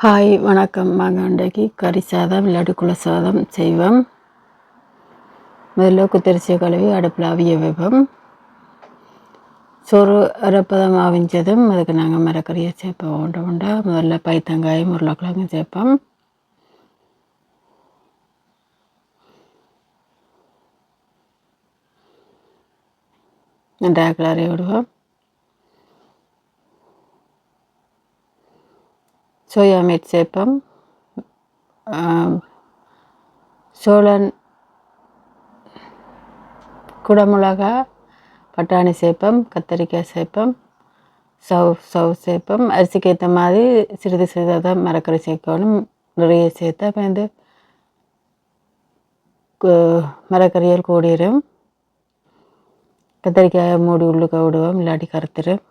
Hi வணக்கம். வாங்க இன்றைக்கு கறி சாதம் இல்லாட்டி குல சாதம் செய்வோம். முதல்ல குத்தரிசியை கழுவி அடுப்பில் அவிய வைப்போம். சோறு அரைப்பதம் அவிஞ்சதும் அதுக்கு நாங்கள் மரக்கறியை சேர்ப்போம். உண்டா முதல்ல பைத்தங்காயம் உருளைக்கிழங்கு சேர்ப்போம். நன்றாக கிளறி விடுவோம். சோயா மீட் சேர்ப்போம். சோளன் குடமிளகா பட்டாணி சேர்ப்போம். கத்தரிக்காய் சேர்ப்போம். சவு சேர்ப்போம். அரிசிக்கு ஏற்ற மாதிரி சிறிது சிறிதாக தான் மரக்கறி சேர்க்கணும். நிறைய சேர்த்தா இப்போ வந்து மரக்கறியால் கூடிரும். கத்தரிக்காயை மூடி உள்ளுக்க விடுவோம், இல்லாட்டி கருத்துரும்.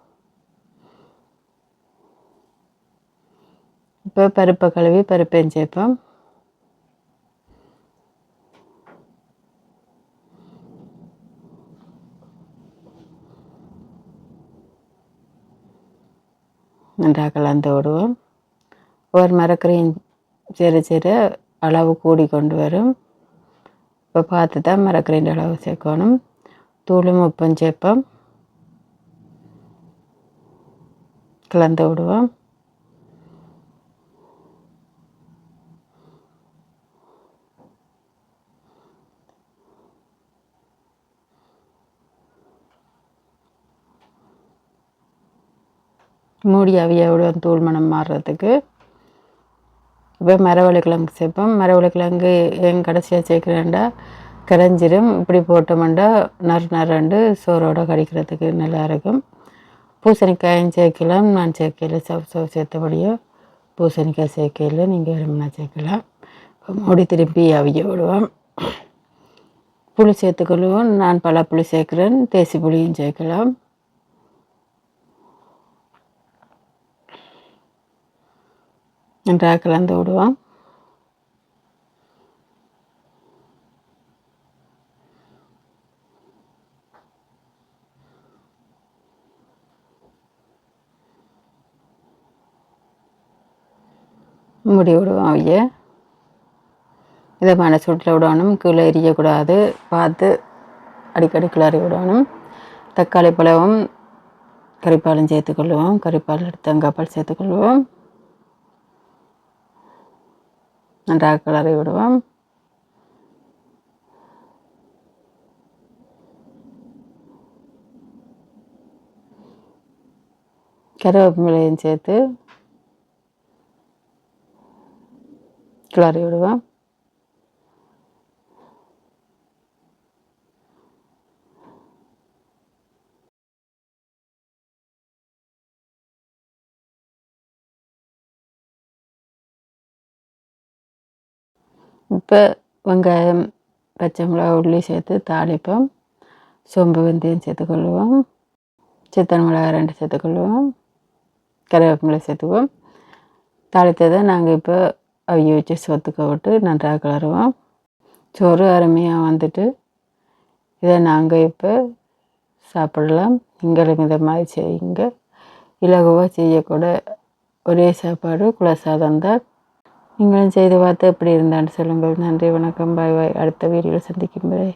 இப்போ பருப்பை கழுவி பருப்பையும் சேர்ப்போம். நன்றாக கலந்து விடுவோம். ஒரு மரக்கறியும் சேர அளவு கூடி கொண்டு வரும். இப்போ பார்த்து தான் மரக்கறியின் அளவு சேர்க்கணும். தூளும் உப்பும் சேர்ப்போம். கலந்து விடுவோம். மூடி அவிய விடுவோம் தூள் மணம் மாறுறதுக்கு. இப்போ மரவள்ளிக்கிழங்கு சேர்ப்போம். மரவள்ளிக்கிழங்கு எங்கள் கடைசியாக சேர்க்குறேன்டா கரைஞ்சிரும். இப்படி போட்டோம்டா நறுண்டு சோறோடு கடிக்கிறதுக்கு நல்லா இருக்கும். பூசணிக்காயும் சேர்க்கலாம். நான் சேர்க்கல, சவு சேர்த்தபடியோ பூசணிக்காய் சேர்க்கல, நீங்கள் வேணும்னா சேர்க்கலாம். மூடி திருப்பி அவிய விடுவோம். புளி சேர்த்துக்கொள்வோம். நான் பல புளி சேர்க்குறேன். தேசி புளியும் சேர்க்கலாம். நன்றாக கலந்து விடுவோம். மூடி விடுவோம். அவைய இதமான சூட்டில் விடணும். கீழே எரியக்கூடாது, பார்த்து அடிக்கடி கிளறி விடணும். தக்காளி பழமும் கறிப்பாலும் சேர்த்துக்கொள்வோம். கறிப்பால் எடுத்து தேங்காய்பால் சேர்த்துக்கொள்வோம். நன்றாக கிளறி விடுவோம். கருவேப்பிலையும் சேர்த்து கிளறி விடுவோம். இப்போ வெங்காயம் பச்சை மிளகா உள்ளி சேர்த்து தாளிப்போம். சோம்பு வெந்தயம் சேர்த்துக்கொள்வோம். சித்தன் மிளகாய் 2 சேர்த்துக்கொள்வோம். கருவேப்பிலை சேர்த்துக்குவோம். தாளித்ததை நாங்கள் இப்போ அவிய வச்சு சொத்துக்க விட்டு நன்றாக கிளறுவோம். சோறு அருமையாக வந்துட்டு இதை நாங்கள் இப்போ சாப்பிடலாம். நீங்களும் இதை மாதிரி செய்யுங்க. இலகுவாக செய்யக்கூட ஒரே சாப்பாடு குல சாதம் தான். நீங்களும் செய்து பார்த்து எப்படி இருந்தான்னு சொல்லுங்கள். நன்றி, வணக்கம், பாய் பாய். அடுத்த வீடியோவில் சந்திக்கும் வரை.